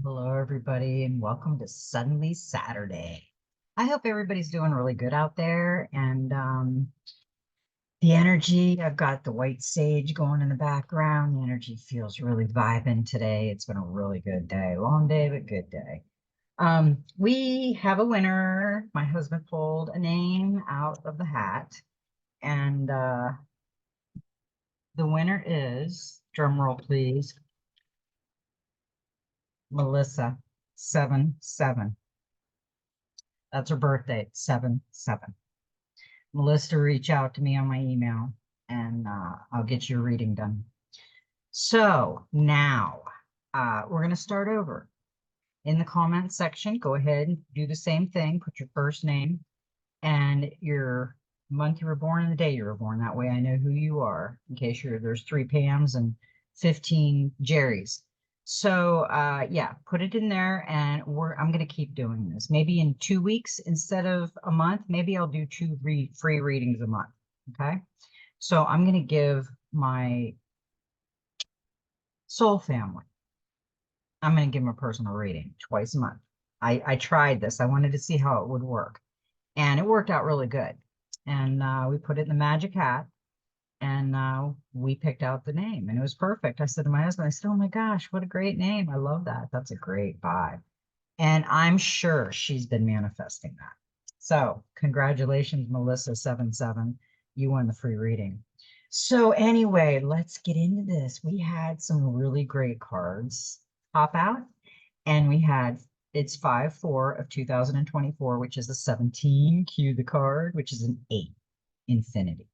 Hello, everybody, and welcome to Suddenly Saturday. I hope everybody's doing really good out there. And the energy, I've got the white sage going in the background. The energy feels really vibing today. It's been a really good day. Long day, but good day. We have a winner. My husband pulled a name out of the hat, and the winner is, drum roll, please, Melissa 77. That's her birthday, 7/7. Melissa, reach out to me on my email and I'll get your reading done. So now we're going to start over. In the comment section, go ahead and do the same thing. Put your first name and your month you were born and the day you were born. That way I know who you are in case there's 3 Pams and 15 Jerrys. So yeah, put it in there and I'm going to keep doing this. Maybe in 2 weeks instead of a month, maybe I'll do 2 free readings a month. Okay. So I'm going to give my soul family, I'm going to give them a personal reading twice a month. I tried this. I wanted to see how it would work. And it worked out really good. And we put it in the magic hat and we picked out the name and it was perfect. I said to my husband, I said, oh my gosh, what a great name. I love that. That's a great vibe. And I'm sure she's been manifesting that. So congratulations, Melissa 77. You won the free reading. So anyway, let's get into this. We had some really great cards pop out and we had it's 5/4 of 2024, which is a 17. Cue the card, which is an 8, infinity.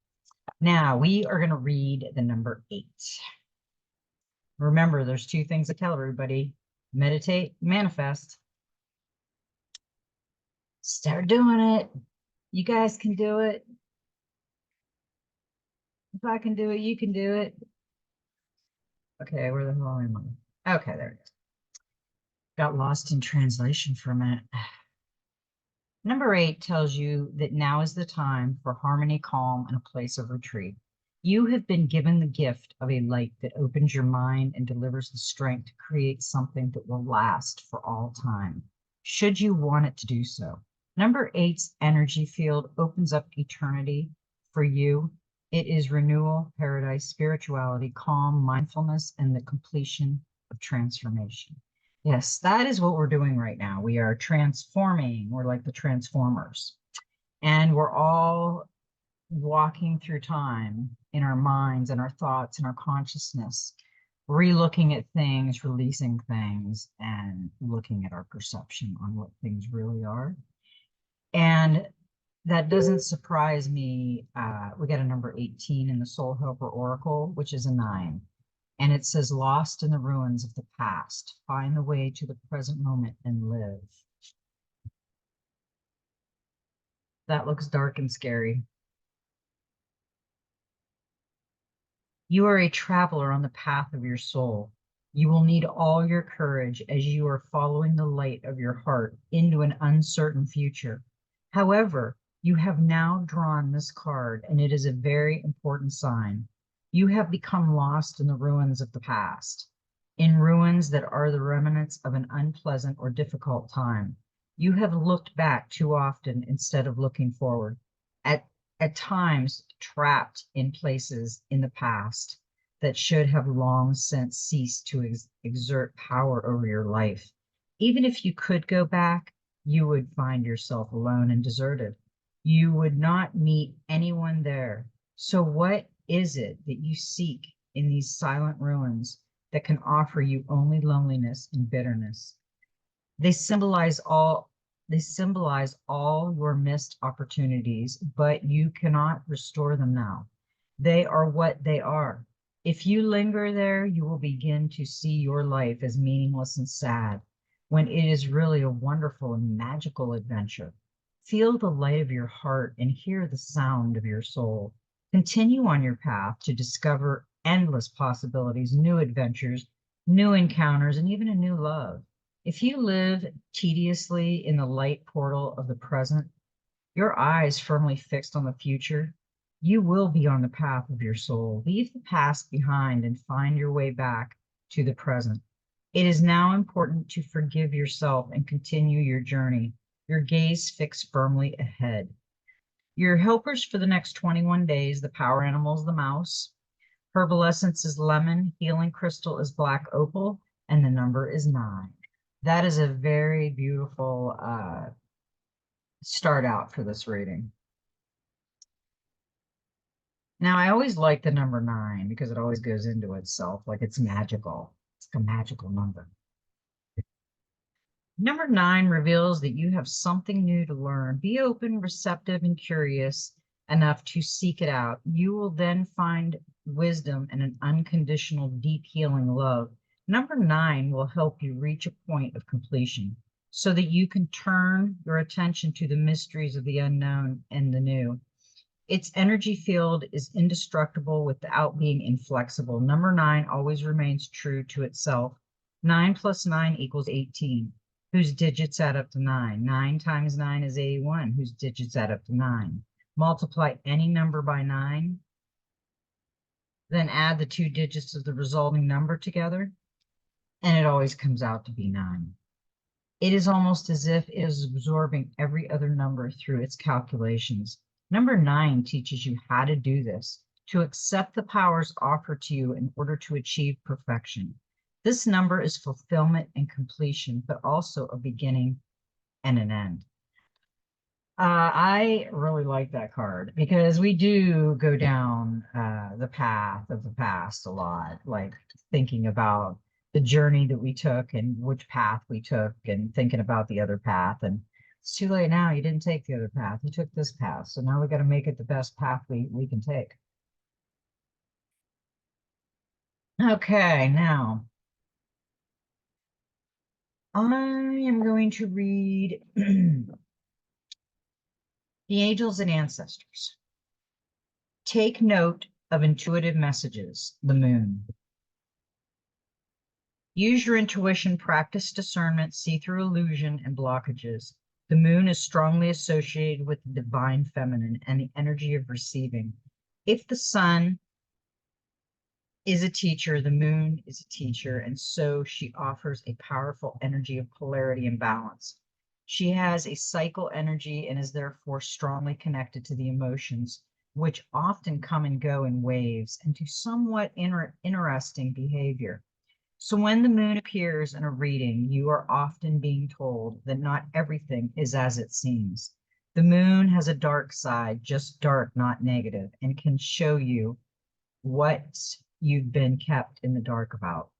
Now we are going to read the number 8. Remember, there's 2 things to tell everybody: meditate, manifest. Start doing it. You guys can do it. If I can do it, you can do it. Okay, where the hell am I? Okay, there it is. Got lost in translation for a minute. Number 8 tells you that now is the time for harmony, calm, and a place of retreat. You have been given the gift of a light that opens your mind and delivers the strength to create something that will last for all time, should you want it to do so. Number 8's energy field opens up eternity for you. It is renewal, paradise, spirituality, calm, mindfulness, and the completion of transformation. Yes, that is what we're doing right now. We are transforming. We're like the Transformers. And we're all walking through time in our minds and our thoughts and our consciousness, re-looking at things, releasing things, and looking at our perception on what things really are. And that doesn't surprise me. We got a number 18 in the Soul Helper Oracle, which is a 9. And it says, lost in the ruins of the past, find the way to the present moment and live. That looks dark and scary. You are a traveler on the path of your soul. You will need all your courage as you are following the light of your heart into an uncertain future. However, you have now drawn this card, and it is a very important sign. You have become lost in the ruins of the past, in ruins that are the remnants of an unpleasant or difficult time. You have looked back too often instead of looking forward, at times trapped in places in the past that should have long since ceased to exert power over your life. Even if you could go back, you would find yourself alone and deserted. You would not meet anyone there. So what is it that you seek in these silent ruins that can offer you only loneliness and bitterness? They symbolize all your missed opportunities, but you cannot restore them now. They are what they are. If you linger there, you will begin to see your life as meaningless and sad, when it is really a wonderful and magical adventure. Feel the light of your heart and hear the sound of your soul. Continue on your path to discover endless possibilities, new adventures, new encounters, and even a new love. If you live tediously in the light portal of the present, your eyes firmly fixed on the future, you will be on the path of your soul. Leave the past behind and find your way back to the present. It is now important to forgive yourself and continue your journey, your gaze fixed firmly ahead. Your helpers for the next 21 days, the power animal is the mouse, herbal essence is lemon, healing crystal is black opal, and the number is 9. That is a very beautiful start out for this reading. Now, I always like the number 9 because it always goes into itself like it's magical. It's a magical number. Number 9 reveals that you have something new to learn. Be open, receptive, and curious enough to seek it out. You will then find wisdom and an unconditional, deep healing love. Number 9 will help you reach a point of completion so that you can turn your attention to the mysteries of the unknown and the new. Its energy field is indestructible without being inflexible. Number 9 always remains true to itself. 9 plus 9 equals 18. Whose digits add up to 9? 9 times 9 is 81. Whose digits add up to 9? Multiply any number by 9, then add the 2 digits of the resulting number together, and it always comes out to be 9. It is almost as if it is absorbing every other number through its calculations. Number 9 teaches you how to do this, to accept the powers offered to you in order to achieve perfection. This number is fulfillment and completion, but also a beginning and an end. I really like that card because we do go down the path of the past a lot, like thinking about the journey that we took and which path we took and thinking about the other path. And it's too late now. You didn't take the other path. You took this path. So now we got to make it the best path we can take. Okay, now I am going to read the angels and ancestors. Take note of intuitive messages, the moon. Use your intuition, practice discernment, see through illusion and blockages. The moon is strongly associated with the divine feminine and the energy of receiving. If the sun is a teacher, the moon is a teacher, and so she offers a powerful energy of polarity and balance. She has a cycle energy and is therefore strongly connected to the emotions, which often come and go in waves, and to somewhat interesting behavior. So when the moon appears in a reading, you are often being told that not everything is as it seems. The moon has a dark side, just dark, not negative, and can show you what you've been kept in the dark about.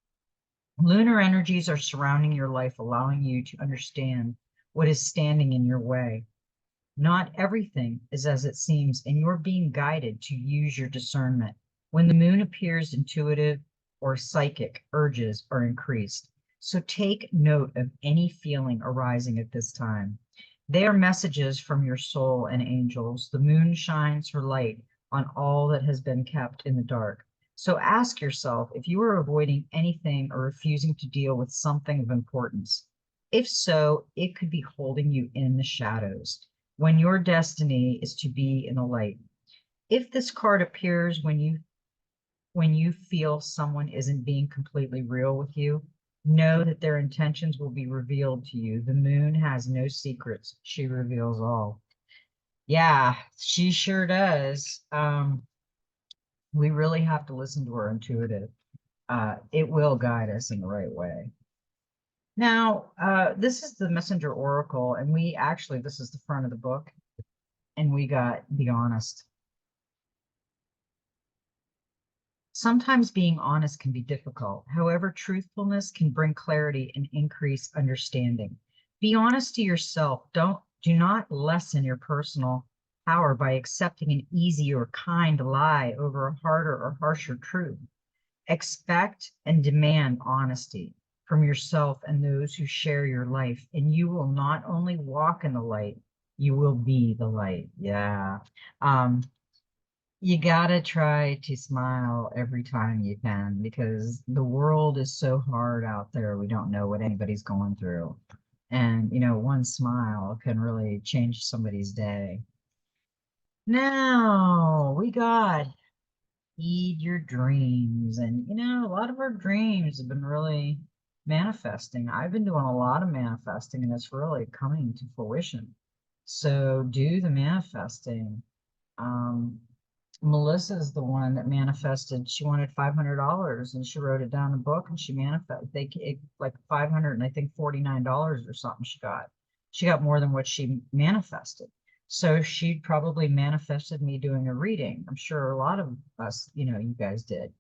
Lunar energies are surrounding your life, allowing you to understand what is standing in your way. Not everything is as it seems, and you're being guided to use your discernment. When the moon appears, intuitive or psychic urges are increased. So take note of any feeling arising at this time. They are messages from your soul and angels. The moon shines her light on all that has been kept in the dark. So ask yourself if you are avoiding anything or refusing to deal with something of importance. If so, it could be holding you in the shadows when your destiny is to be in the light. If this card appears when you feel someone isn't being completely real with you, know that their intentions will be revealed to you. The moon has no secrets. She reveals all. Yeah, she sure does. We really have to listen to our intuitive. It will guide us in the right way. Now, this is the Messenger Oracle, and this is the front of the book, and we got Be Honest. Sometimes being honest can be difficult. However, truthfulness can bring clarity and increase understanding. Be honest to yourself. Do not lessen your personal power by accepting an easy or kind lie over a harder or harsher truth. Expect and demand honesty from yourself and those who share your life, and you will not only walk in the light, you will be the light. Yeah. You gotta try to smile every time you can because the world is so hard out there. We don't know what anybody's going through. And, one smile can really change somebody's day. Now we got Feed Your Dreams. And, a lot of our dreams have been really manifesting. I've been doing a lot of manifesting and it's really coming to fruition. So do the manifesting. Um, Melissa's the one that manifested. She wanted $500 and she wrote it down in a book and she manifested. Like 500 and I think $49 or something she got. She got more than what she manifested. So she probably manifested me doing a reading. I'm sure a lot of us, you guys did.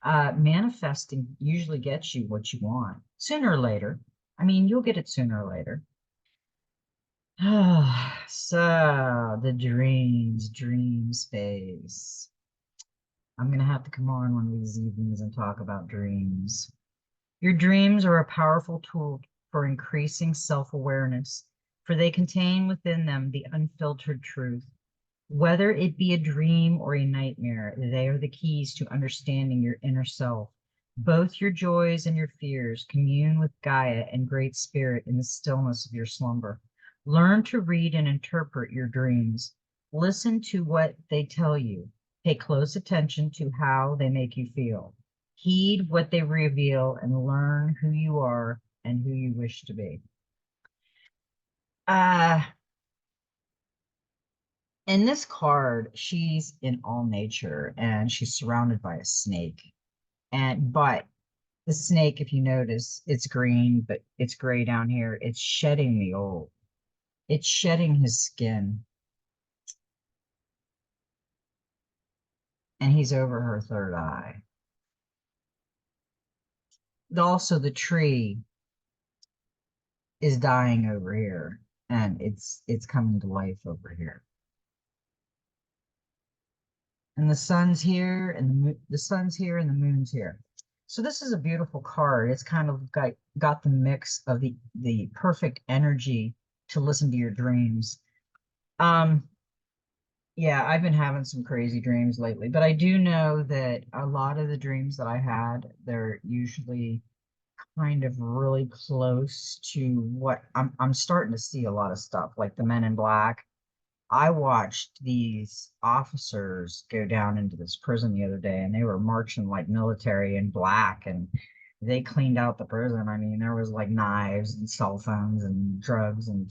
Manifesting usually gets you what you want sooner or later. I mean, you'll get it sooner or later. So the dream space. I'm gonna have to come on one of these evenings and talk about dreams. Your dreams are a powerful tool for increasing self-awareness, for they contain within them the unfiltered truth. Whether it be a dream or a nightmare, they are the keys to understanding your inner self. Both your joys and your fears commune with Gaia and Great Spirit in the stillness of your slumber. Learn to read and interpret your dreams. Listen to what they tell you. Pay close attention to how they make you feel. Heed what they reveal and learn who you are and who you wish to be. Uh, in this card, she's in all nature and she's surrounded by a snake. But the snake, if you notice, it's green, but it's gray down here. It's shedding the old. It's shedding his skin. And he's over her third eye. Also, the tree is dying over here and it's coming to life over here. And the sun's here and the sun's here and the moon's here. So this is a beautiful card. It's kind of got the mix of the perfect energy to listen to your dreams. Yeah, I've been having some crazy dreams lately, but I do know that a lot of the dreams that I had, they're usually kind of really close to what I'm starting to see a lot of stuff like the Men in Black. I watched these officers go down into this prison the other day and they were marching like military in black and they cleaned out the prison. I mean, there was like knives and cell phones and drugs and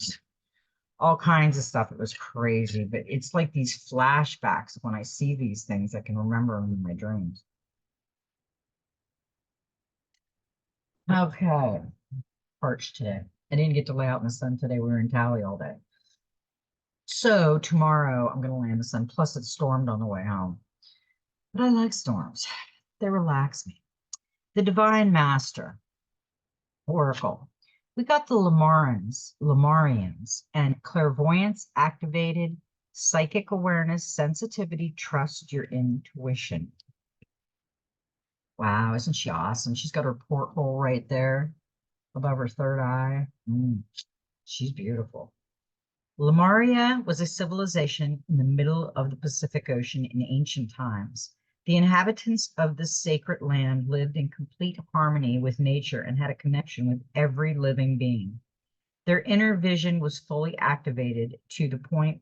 all kinds of stuff. It was crazy, but it's like these flashbacks. When I see these things, I can remember them in my dreams. Okay, parched today. I didn't get to lay out in the sun today. We were in Cali all day. So tomorrow I'm going to lay in the sun. Plus, it stormed on the way home. But I like storms. They relax me. The Divine Master, Oracle. We got the Lamarians, and clairvoyance activated, psychic awareness, sensitivity, trust your intuition. Wow, isn't she awesome? She's got her porthole right there above her third eye. She's beautiful. Lemuria was a civilization in the middle of the Pacific Ocean in ancient times. The inhabitants of this sacred land lived in complete harmony with nature and had a connection with every living being. Their inner vision was fully activated to the point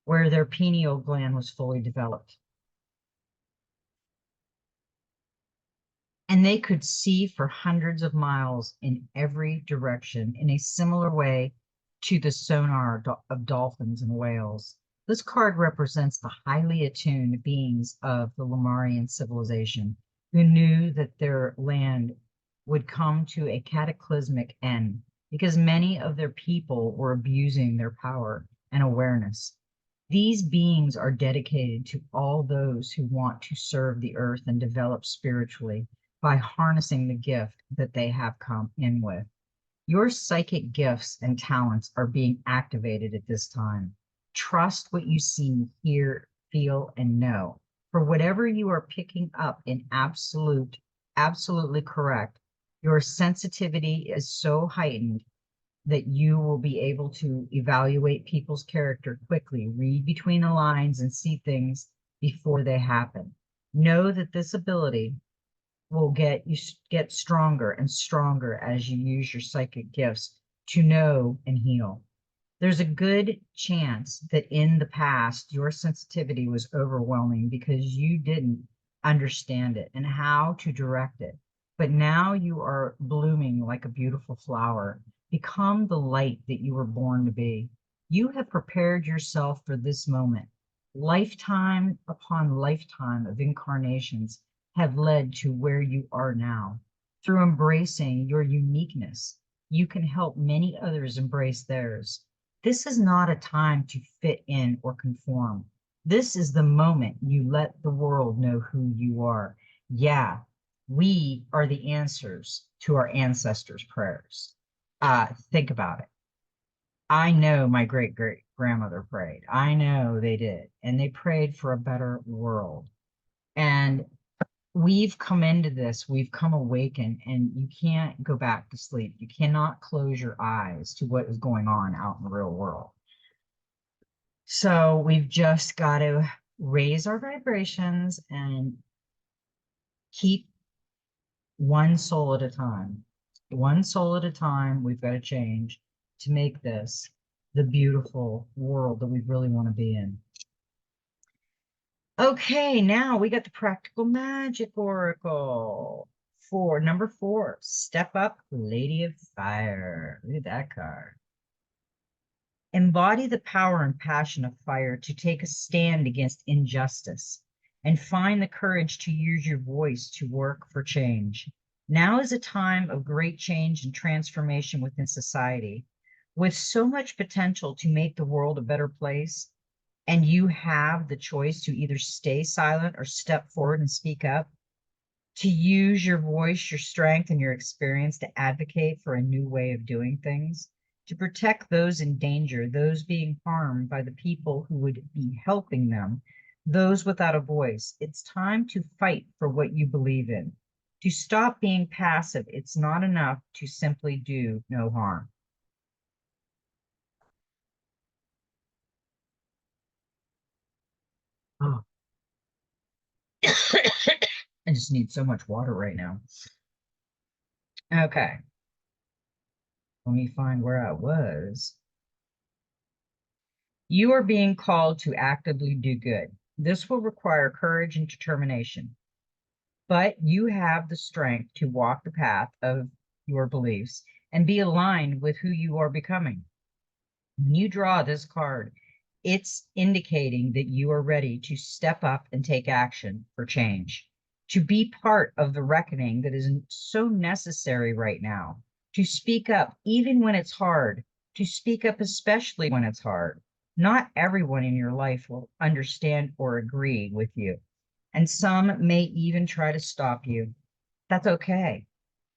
where their pineal gland was fully developed. And they could see for hundreds of miles in every direction in a similar way to the sonar of dolphins and whales. This card represents the highly attuned beings of the Lemurian civilization who knew that their land would come to a cataclysmic end because many of their people were abusing their power and awareness. These beings are dedicated to all those who want to serve the earth and develop spiritually by harnessing the gift that they have come in with. Your psychic gifts and talents are being activated at this time. Trust what you see, hear, feel, and know. For whatever you are picking up in absolutely correct, your sensitivity is so heightened that you will be able to evaluate people's character quickly, read between the lines, and see things before they happen. Know that this ability will get stronger and stronger as you use your psychic gifts to know and heal. There's a good chance that in the past your sensitivity was overwhelming because you didn't understand it and how to direct it. but now you are blooming like a beautiful flower. Become the light that you were born to be. You have prepared yourself for this moment. Lifetime upon lifetime of incarnations have led to where you are now. Through embracing your uniqueness, you can help many others embrace theirs. This is not a time to fit in or conform. This is the moment you let the world know who you are. Yeah, we are the answers to our ancestors' prayers. Think about it. I know my great great grandmother prayed. I know they did. And they prayed for a better world. And we've come into this, we've come awakened, and you can't go back to sleep. You cannot close your eyes to what is going on out in the real world. So we've just got to raise our vibrations and keep one soul at a time. One soul at a time, we've got to change to make this the beautiful world that we really want to be in. Okay, now we got the practical magic oracle for number 4. Step up, Lady of Fire. Look at that card. Embody the power and passion of fire to take a stand against injustice and find the courage to use your voice to work for change. Now is a time of great change and transformation within society, with so much potential to make the world a better place. And you have the choice to either stay silent or step forward and speak up, to use your voice, your strength, and your experience to advocate for a new way of doing things, to protect those in danger, those being harmed by the people who would be helping them, those without a voice. It's time to fight for what you believe in, to stop being passive. It's not enough to simply do no harm. Oh, I just need so much water right now. Okay, let me find where I was. You are being called to actively do good. This will require courage and determination, but you have the strength to walk the path of your beliefs and be aligned with who you are becoming. When you draw this card, it's indicating that you are ready to step up and take action for change, to be part of the reckoning that is so necessary right now, to speak up even when it's hard, to speak up especially when it's hard. Not everyone in your life will understand or agree with you, and some may even try to stop you. That's okay.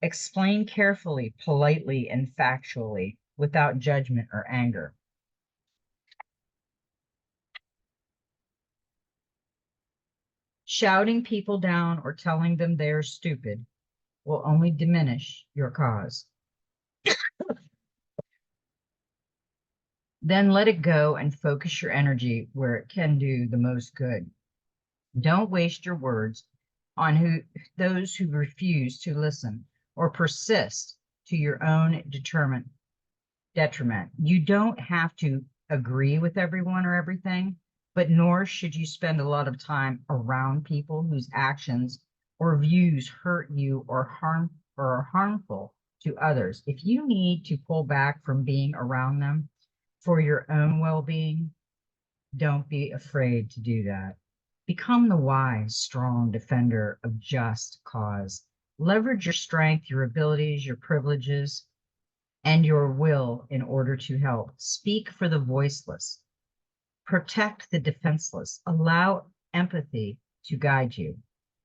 Explain carefully, politely, and factually without judgment or anger. Shouting people down or telling them they're stupid will only diminish your cause. Then let it go and focus your energy where it can do the most good. Don't waste your words on those who refuse to listen or persist to your own detriment. You don't have to agree with everyone or everything, but nor should you spend a lot of time around people whose actions or views hurt you or are harmful to others. If you need to pull back from being around them for your own well-being, don't be afraid to do that. Become the wise, strong defender of just cause. Leverage your strength, your abilities, your privileges, and your will in order to help. Speak for the voiceless. Protect the defenseless. Allow empathy to guide you.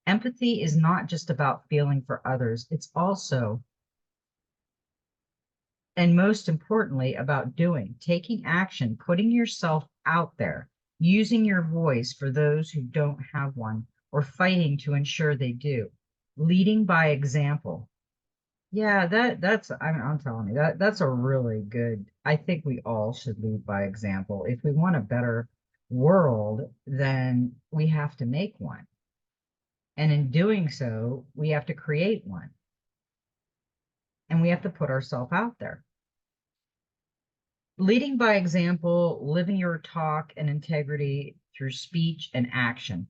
Empathy is not just about feeling for others, it's also, and most importantly, about doing, taking action, putting yourself out there, using your voice for those who don't have one, or fighting to ensure they do, leading by example. Yeah, that's I'm telling you that's a really good. I think we all should lead by example. If we want a better world, then we have to make one. And in doing so, we have to create one. And we have to put ourselves out there. Leading by example, living your talk and integrity through speech and action.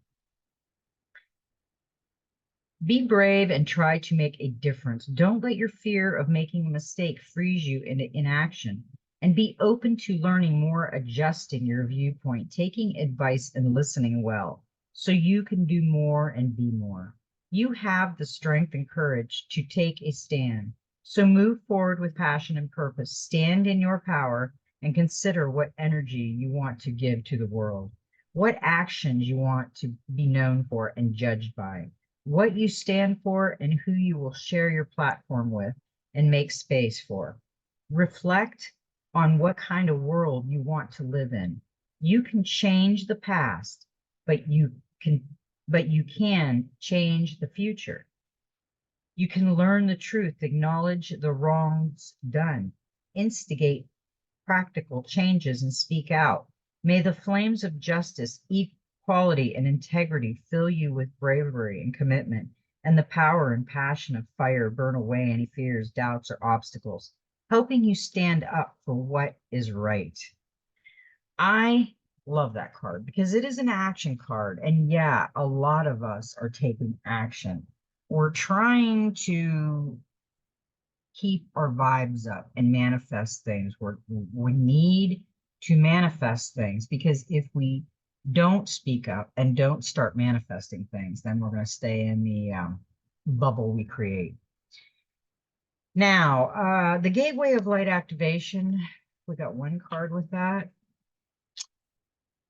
Be brave and try to make a difference. Don't let your fear of making a mistake freeze you into inaction. And be open to learning more, adjusting your viewpoint, taking advice, and listening well so you can do more and be more. You have the strength and courage to take a stand. So move forward with passion and purpose. Stand in your power and consider what energy you want to give to the world, what actions you want to be known for and judged by, what you stand for, and who you will share your platform with and make space for. Reflect on what kind of world you want to live in. You can change the past, but can you can change the future. You can learn the truth, acknowledge the wrongs done, instigate practical changes, and speak out. May the flames of justice, equality, and integrity fill you with bravery and commitment, and the power and passion of fire burn away any fears, doubts, or obstacles, helping you stand up for what is right. I love that card because it is an action card. And yeah, a lot of us are taking action. We're trying to keep our vibes up and manifest things. We need to manifest things because if we don't speak up and don't start manifesting things, then we're going to stay in the bubble we create. Now, the gateway of light activation, we got one card with that.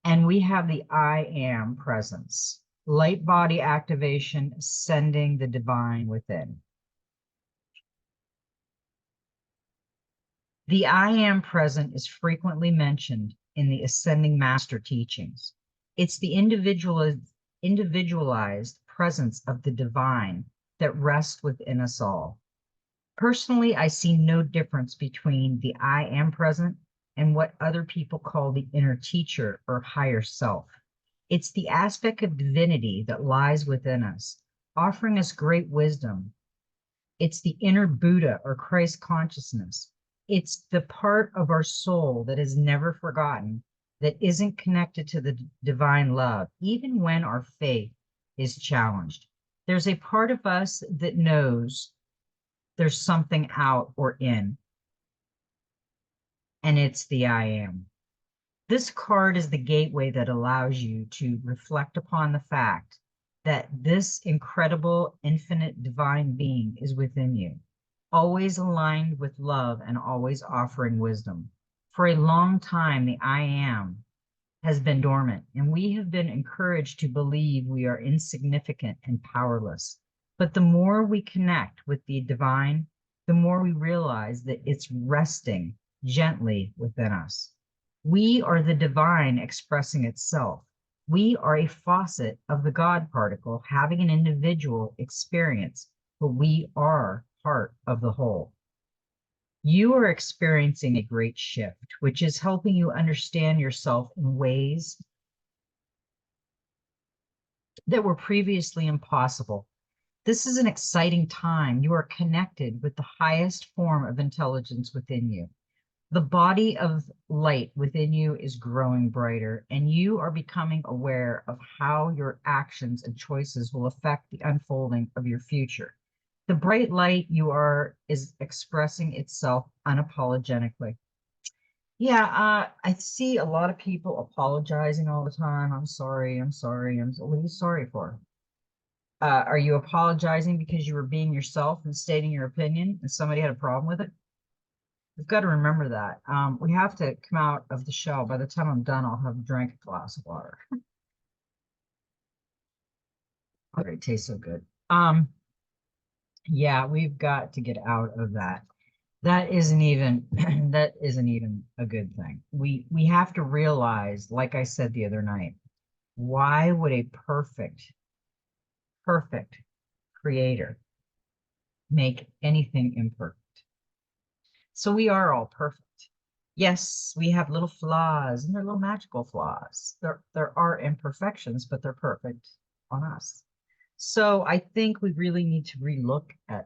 And we have the I am presence, light body activation, sending the divine within. The I am present is frequently mentioned in the ascending master teachings. It's the individualized presence of the divine that rests within us all. Personally, I see no difference between the I am present and what other people call the inner teacher or higher self. It's the aspect of divinity that lies within us, offering us great wisdom. It's the inner Buddha or Christ consciousness. It's the part of our soul that is never forgotten, that isn't connected to the divine love, even when our faith is challenged. There's a part of us that knows there's something out or in, and it's the I am. This card is the gateway that allows you to reflect upon the fact that this incredible, infinite, divine being is within you, always aligned with love and always offering wisdom. For a long time, the I am has been dormant, and we have been encouraged to believe we are insignificant and powerless. But the more we connect with the divine, the more we realize that it's resting gently within us. We are the divine expressing itself. We are a faucet of the God particle having an individual experience, but we are part of the whole. You are experiencing a great shift, which is helping you understand yourself in ways that were previously impossible. This is an exciting time. You are connected with the highest form of intelligence within you. The body of light within you is growing brighter, and you are becoming aware of how your actions and choices will affect the unfolding of your future. The bright light you are is expressing itself unapologetically. Yeah, I see a lot of people apologizing all the time. I'm sorry, I'm sorry. What are you sorry for? Are you apologizing because you were being yourself and stating your opinion and somebody had a problem with it? We've got to remember that. We have to come out of the shell. By the time I'm done, I'll have drank a glass of water. All right, it tastes so good. Yeah, we've got to get out of that. That isn't even that isn't even a good thing. We have to realize, like I said the other night, why would a perfect creator make anything imperfect? So we are all perfect. Yes, we have little flaws, and they're little magical flaws. There are imperfections, but they're perfect on us. So I think we really need to relook at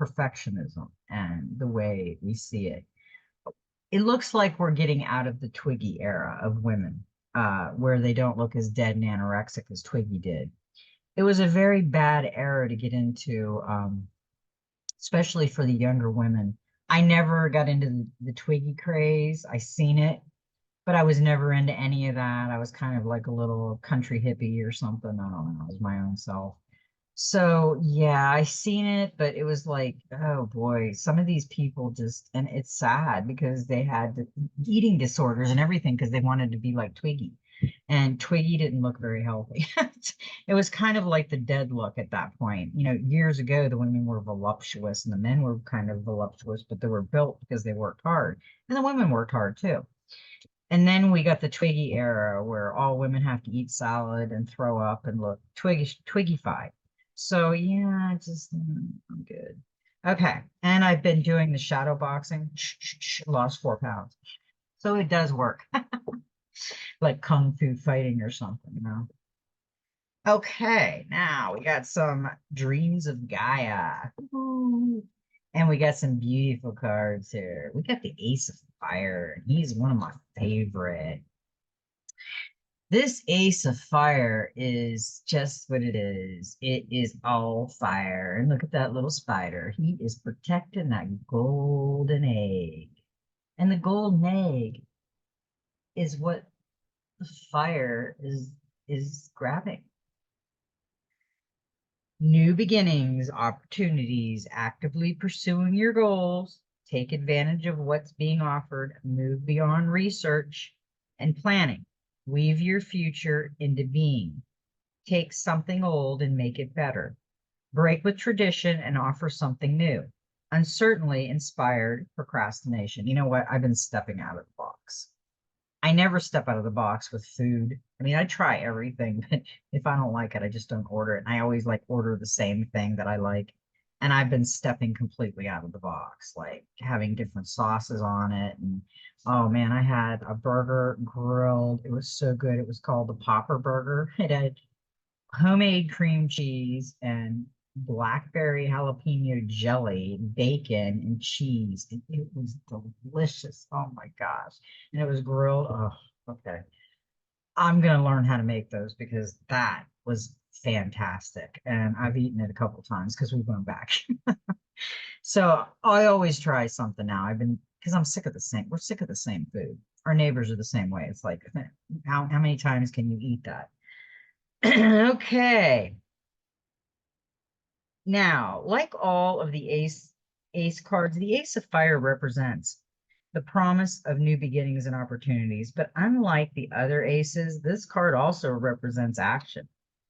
perfectionism and the way we see it. It looks like we're getting out of the Twiggy era of women, where they don't look as dead and anorexic as Twiggy did. It was a very bad era to get into, especially for the younger women. I never got into the Twiggy craze. I seen it, but I was never into any of that. I was kind of like a little country hippie or something. I don't know. I was my own self. So yeah, I seen it, but it was like, oh boy, some of these people just, and it's sad because they had eating disorders and everything because they wanted to be like Twiggy. And Twiggy didn't look very healthy. It was kind of like the dead look at that point. You know, years ago, the women were voluptuous and the men were kind of voluptuous, but they were built because they worked hard. And the women worked hard too. And then we got the Twiggy era where all women have to eat salad and throw up and look Twiggified. So yeah, I'm good. Okay. And I've been doing the shadow boxing, lost 4 pounds. So it does work, like kung fu fighting or something, you know? Okay, now we got some Dreams of Gaia. Ooh. And we got some beautiful cards here. We got the Ace of Fire, and he's one of my favorite. This Ace of Fire is just what it is. It is all fire. And look at that little spider. He is protecting that golden egg. And the golden egg is what the fire is grabbing. New beginnings, opportunities, actively pursuing your goals, take advantage of what's being offered, move beyond research and planning, weave your future into being, take something old and make it better, break with tradition and offer something new, uncertainly inspired procrastination. You know what? I've been stepping out of the box. I never step out of the box with food. I mean, I try everything, but if I don't like it, I just don't order it. And I always like order the same thing that I like. And I've been stepping completely out of the box, like having different sauces on it. And oh man, I had a burger grilled. It was so good. It was called the Popper Burger. It had homemade cream cheese and blackberry jalapeno jelly, bacon, and cheese. And it was delicious. Oh my gosh. And it was grilled. Oh, okay. I'm going to learn how to make those because that was fantastic. And I've eaten it a couple times because we went back. So I always try something now. Because I'm sick of we're sick of the same food. Our neighbors are the same way. It's like, how many times can you eat that? Okay. Now, like all of the ace cards, the Ace of Fire represents the promise of new beginnings and opportunities. But unlike the other aces, this card also represents action.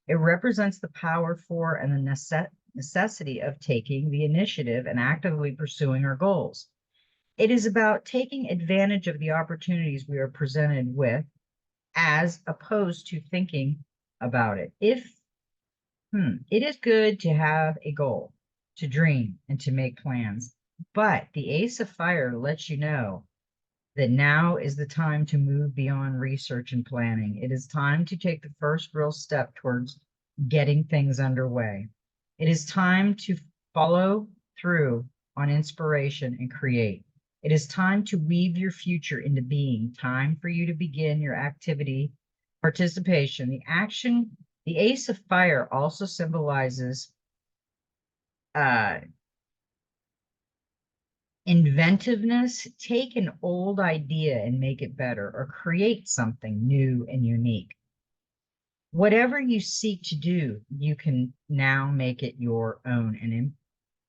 It represents the power for and the necessity of taking the initiative and actively pursuing our goals. It is about taking advantage of the opportunities we are presented with as opposed to thinking about it. It is good to have a goal, to dream, and to make plans. But the Ace of Fire lets you know that now is the time to move beyond research and planning. It is time to take the first real step towards getting things underway. It is time to follow through on inspiration and create. It is time to weave your future into being, time for you to begin your activity participation. The Ace of Fire also symbolizes uh, inventiveness. Take an old idea and make it better, or create something new and unique. Whatever you seek to do, you can now make it your own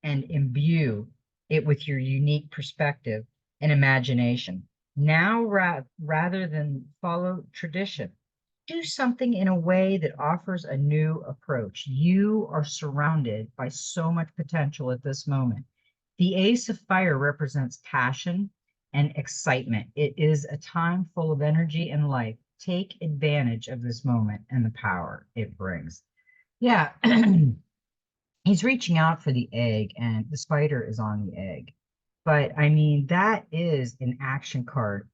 and imbue it with your unique perspective and imagination. Now, rather than follow tradition, do something in a way that offers a new approach. You are surrounded by so much potential at this moment. The Ace of Fire represents passion and excitement. It is a time full of energy and life. Take advantage of this moment and the power it brings. Yeah, he's reaching out for the egg, and the spider is on the egg. But I mean, that is an action card.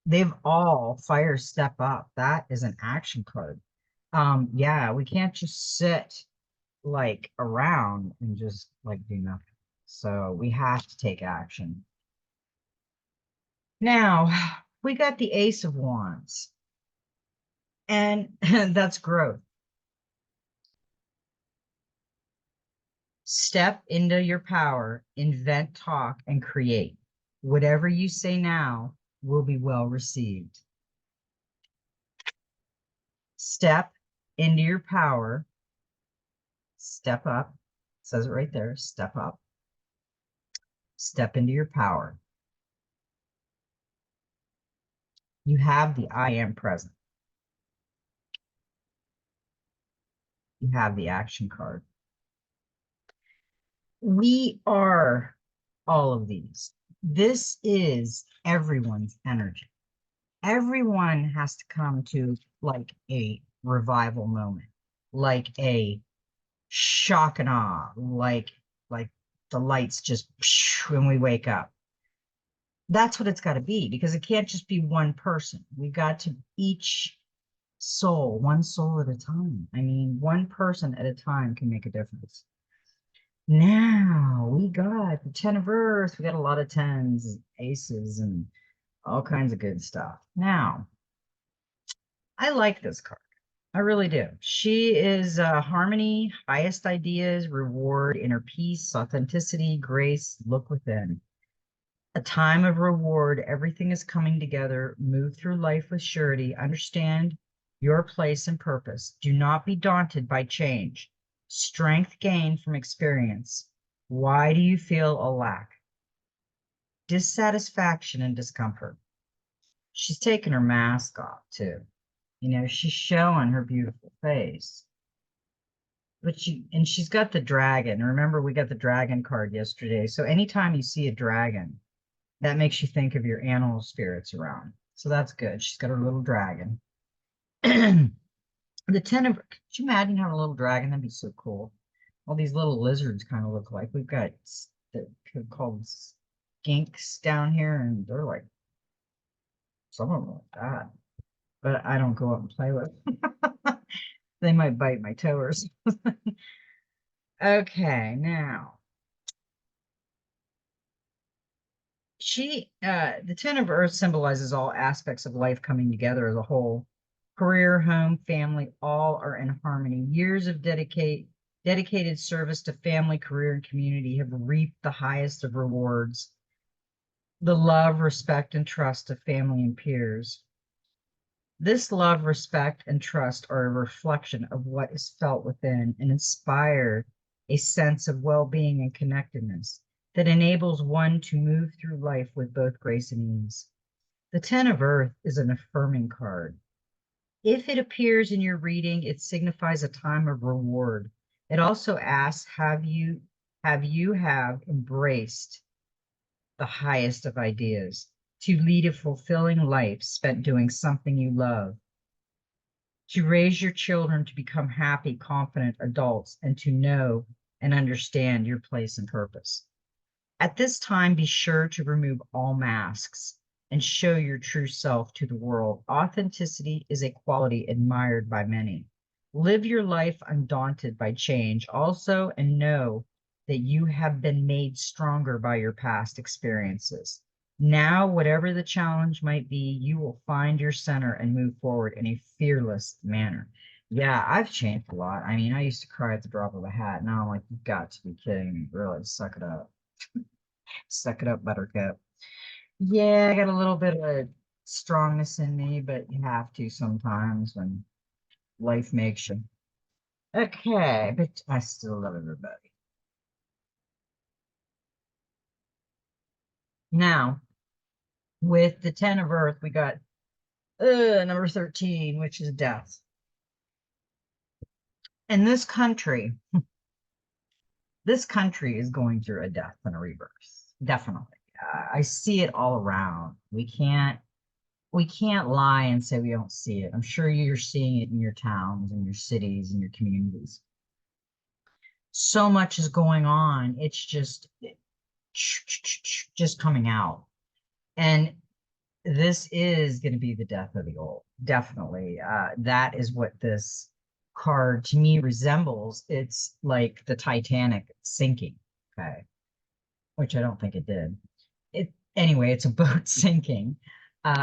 They've all fire step up. That is an action card. Yeah, we can't just sit like around and just like do nothing. So we have to take action. Now we got the Ace of Wands, and that's growth. Step into your power, invent, talk, and create. Whatever you say now will be well received. Step into your power, step up. It says it right there, step up. Step into your power. You have the I am present. You have the action card. We are all of these. This is everyone's energy. Everyone has to come to like a revival moment, like a shock and awe, like the lights just when we wake up. That's what it's got to be, because it can't just be one person. We got to each soul, one soul at a time. I mean, one person at a time can make a difference. Now we got the 10 of Earth. We got a lot of tens, aces, and all kinds of good stuff. Now, I like this card. I really do. She is harmony, highest ideas, reward, inner peace, authenticity, grace, look within. A time of reward. Everything is coming together. Move through life with surety. Understand your place and purpose. Do not be daunted by change. Strength gained from experience. Why do you feel a lack? Dissatisfaction and discomfort. She's taken her mask off too. You know, she's showing her beautiful face. But she's got the dragon. Remember, we got the dragon card yesterday. So anytime you see a dragon, that makes you think of your animal spirits around. So that's good. She's got her little dragon. The 10 of, could you imagine having a little dragon? That'd be so cool. All these little lizards kind of look like. We've got they're called skinks down here, and they're like, some of them like that. But I don't go up and play with them. They might bite my toe or something. Okay, now the 10 of Earth symbolizes all aspects of life coming together as a whole. Career, home, family, all are in harmony. Years of dedicated service to family, career, and community have reaped the highest of rewards. The love, respect, and trust of family and peers. This love, respect, and trust are a reflection of what is felt within and inspire a sense of well-being and connectedness that enables one to move through life with both grace and ease. The 10 of Earth is an affirming card. If it appears in your reading, it signifies a time of reward. It also asks, have you embraced the highest of ideas to lead a fulfilling life spent doing something you love, to raise your children to become happy, confident adults, and to know and understand your place and purpose. At this time, be sure to remove all masks and show your true self to the world. Authenticity is a quality admired by many. Live your life undaunted by change also, and know that you have been made stronger by your past experiences. Now, whatever the challenge might be, you will find your center and move forward in a fearless manner. Yeah, I've changed a lot. I mean, I used to cry at the drop of a hat. Now I'm like, you've got to be kidding me. Really, suck it up. Suck it up, Buttercup. Yeah, I got a little bit of strongness in me, but you have to sometimes when life makes you. Okay, but I still love everybody. Now, with the 10 of Earth, we got number 13, which is death. And this country is going through a death and a rebirth. Definitely. I see it all around. We can't lie and say we don't see it. I'm sure you're seeing it in your towns and your cities and your communities. So much is going on. It's just coming out. And this is going to be the death of the old. Definitely. That is what this card to me resembles. It's like the Titanic sinking. Okay. Which I don't think it did. Anyway, it's a boat sinking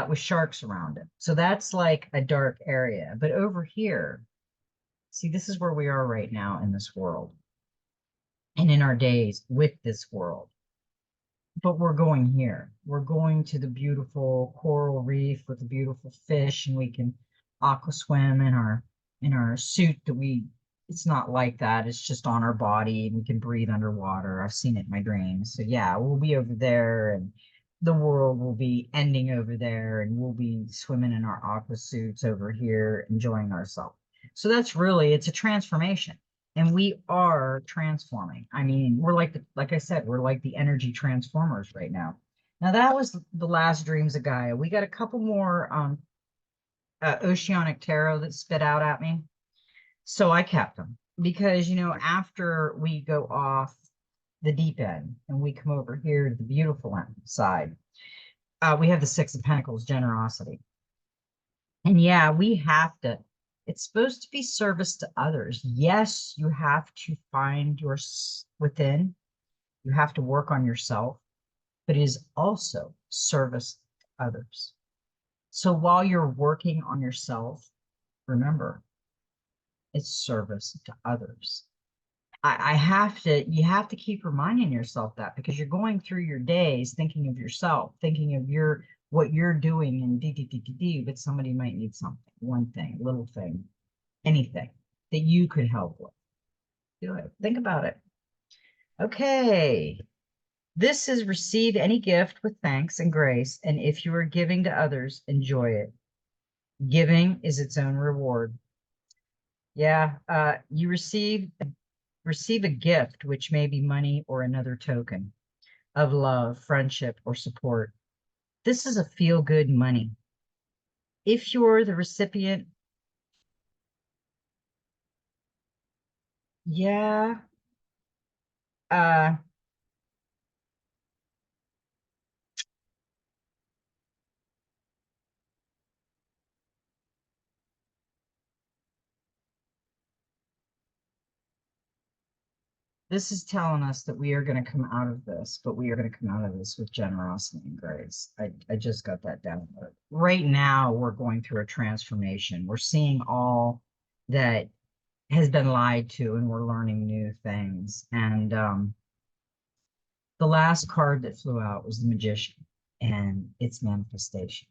with sharks around it. So that's like a dark area. But over here, see, this is where we are right now in this world. and in our days with this world. But we're going here. We're going to the beautiful coral reef with the beautiful fish, and we can aqua swim in our suit that we it's not like that. It's just on our body and we can breathe underwater. I've seen it in my dreams. So yeah, we'll be over there and the world will be ending over there and we'll be swimming in our aqua suits over here, enjoying ourselves. So that's really it's a transformation and we are transforming. I mean, we're like like I said, we're like the energy transformers right now. Now that was the last dreams of Gaia. We got a couple more oceanic tarot that spit out at me, so I kept them because after we go off the deep end and we come over here to the beautiful end side, we have the Six of Pentacles, generosity, and yeah, we have to. It's supposed to be service to others. Yes, you have to find your within. You have to work on yourself, but it is also service to others. So while you're working on yourself, remember, it's service to others. I have to, you have to keep reminding yourself that because you're going through your days thinking of yourself, thinking of what you're doing and but somebody might need something, one thing, little thing, anything that you could help with. Do it. Think about it. Okay. This is receive any gift with thanks and grace, and if you are giving to others, enjoy it. Giving is its own reward. Yeah, you receive a gift, which may be money or another token of love, friendship, or support. This is a feel-good money. If you're the recipient, yeah, uh, this is telling us that we are going to come out of this, but we are going to come out of this with generosity and grace. I just got that down. Right now, we're going through a transformation. We're seeing all that has been lied to, and we're learning new things. And the last card that flew out was the Magician and its manifestation.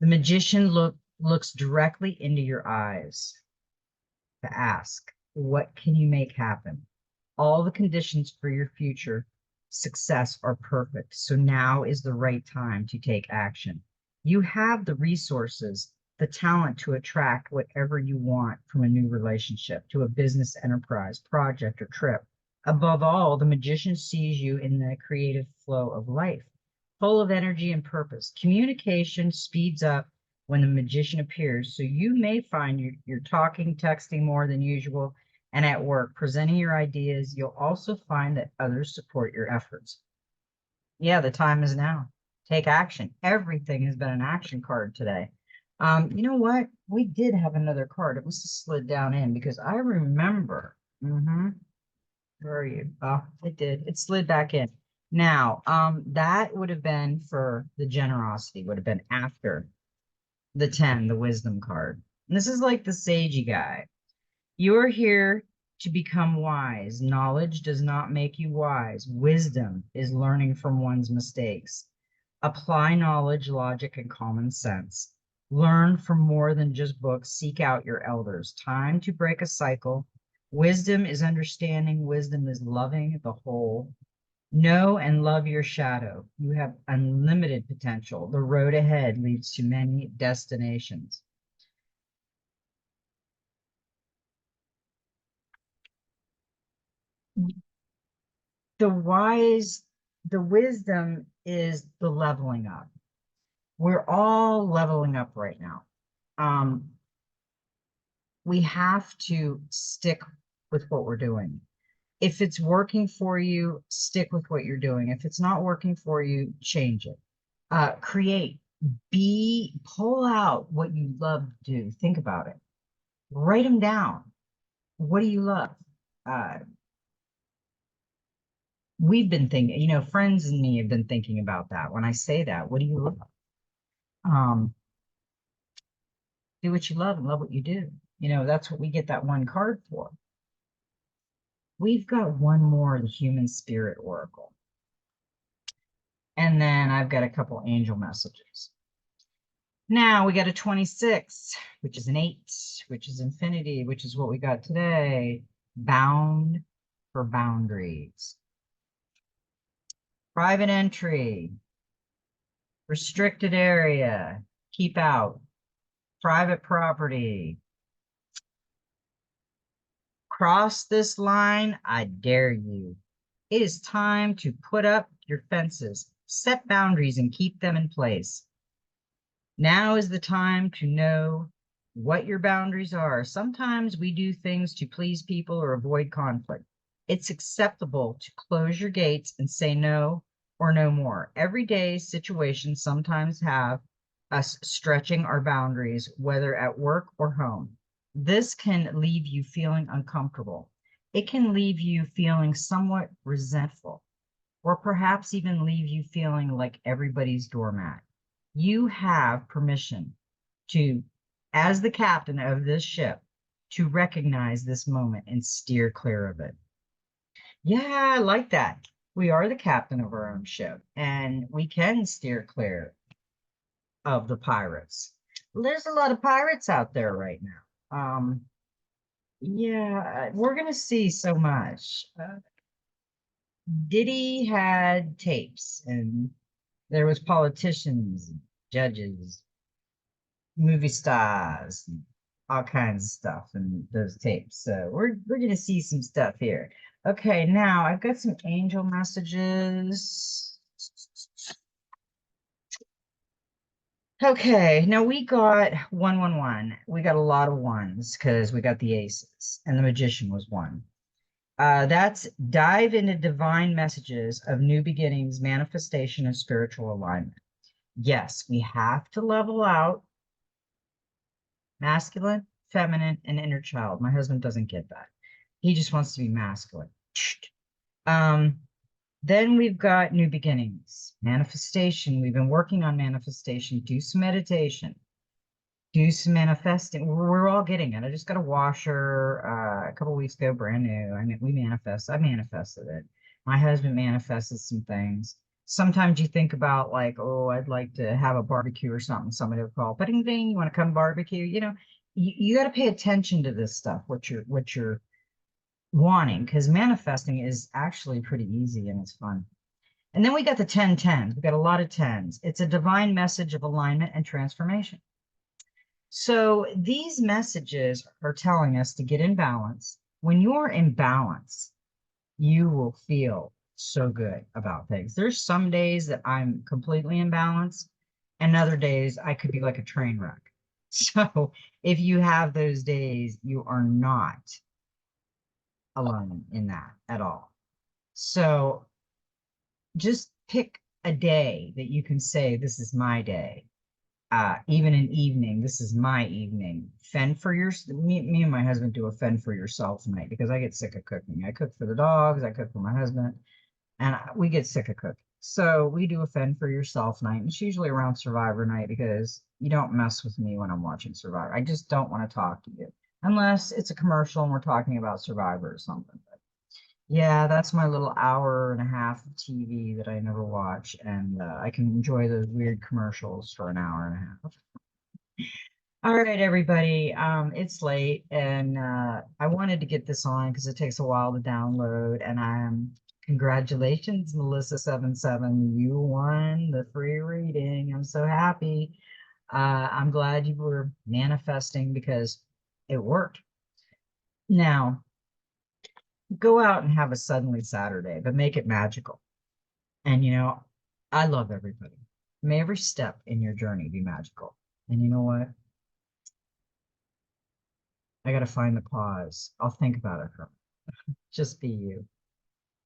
The magician looks directly into your eyes to ask, what can you make happen? All the conditions for your future success are perfect. So now is the right time to take action. You have the resources, the talent to attract whatever you want from a new relationship to a business enterprise, project, or trip. Above all, the magician sees you in the creative flow of life, full of energy and purpose. Communication speeds up when the magician appears, so you may find you're talking, texting more than usual, and at work, presenting your ideas. You'll also find that others support your efforts. Yeah, the time is now. Take action. Everything has been an action card today. You know what? We did have another card. It must have slid down in because I remember. Where are you? Oh, it did. It slid back in. Now, that would have been for the generosity, would have been after the 10, the wisdom card. And this is like the sagey guy. You are here to become wise. Knowledge does not make you wise. Wisdom is learning from one's mistakes. Apply knowledge, logic, and common sense. Learn from more than just books. Seek out your elders. Time to break a cycle. Wisdom is understanding. Wisdom is loving the whole. Know and love your shadow. You have unlimited potential. The road ahead leads to many destinations. The wise, the wisdom is the leveling up. We're all leveling up right now. Um, we have to stick with what we're doing. If it's working for you, stick with what you're doing. If it's not working for you, change it. Create, pull out what you love to do. Think about it. Write them down. What do you love? Uh, we've been thinking, friends and me have been thinking about that. When I say that, what do you love? Um, do what you love and love what you do. That's what we get that one card for. We've got one more, the human spirit oracle. And then I've got a couple angel messages. Now we got a 26, which is an 8, which is infinity, which is what we got today. Bound for boundaries. Private entry. Restricted area. Keep out. Private property. Cross this line, I dare you. It is time to put up your fences, set boundaries, and keep them in place. Now is the time to know what your boundaries are. Sometimes we do things to please people or avoid conflict. It's acceptable to close your gates and say no or no more. Everyday situations sometimes have us stretching our boundaries, whether at work or home. This can leave you feeling uncomfortable. It can leave you feeling somewhat resentful, or perhaps even leave you feeling like everybody's doormat. You have permission to, as the captain of this ship, to recognize this moment and steer clear of it. Yeah, I like that. We are the captain of our own ship, and we can steer clear of the pirates. There's a lot of pirates out there right now. Yeah, we're gonna see so much. Diddy had tapes, and there was politicians, judges, movie stars, and all kinds of stuff in those tapes. So we're gonna see some stuff here. Okay, now I've got some angel messages. Okay, now we got 111. We got a lot of ones because we got the aces, and the magician was one. That's dive into divine messages of new beginnings, manifestation, and spiritual alignment. Yes, we have to level out masculine, feminine, and inner child. My husband doesn't get that. He just wants to be masculine. Um, then we've got new beginnings, manifestation. We've been working on manifestation. Do some meditation. Do some manifesting. We're all getting it. I just got a washer a couple weeks ago, brand new. I mean, I manifested it. My husband manifested some things. Sometimes you think about like, oh, I'd like to have a barbecue or something. Somebody will call, but anything, you want to come barbecue? You got to pay attention to this stuff, what you're wanting, because manifesting is actually pretty easy and it's fun. And then we got the 10 10s. We got a lot of tens. It's a divine message of alignment and transformation. So these messages are telling us to get in balance. When you're in balance, you will feel so good about things. There's some days that I'm completely in balance, and other days I could be like a train wreck. So if you have those days, you are not alone in that at all. So just pick a day that you can say, this is my day. Even an evening, this is my evening. Fend for your, me and my husband do a fend for yourself night because I get sick of cooking. I cook for the dogs, I cook for my husband, and we get sick of cooking. So we do a fend for yourself night. And it's usually around Survivor night because you don't mess with me when I'm watching Survivor. I just don't want to talk to you unless it's a commercial and we're talking about Survivor or something. Yeah, that's my little hour and a half of TV that I never watch, and I can enjoy those weird commercials for an hour and a half. All right, everybody. It's late, and I wanted to get this on because it takes a while to download. And congratulations, Melissa77. You won the free reading. I'm so happy. I'm glad you were manifesting because it worked. Now, go out and have a suddenly Saturday, but make it magical. And I love everybody. May every step in your journey be magical. And you know what? I got to find the pause. I'll think about it. Just be you.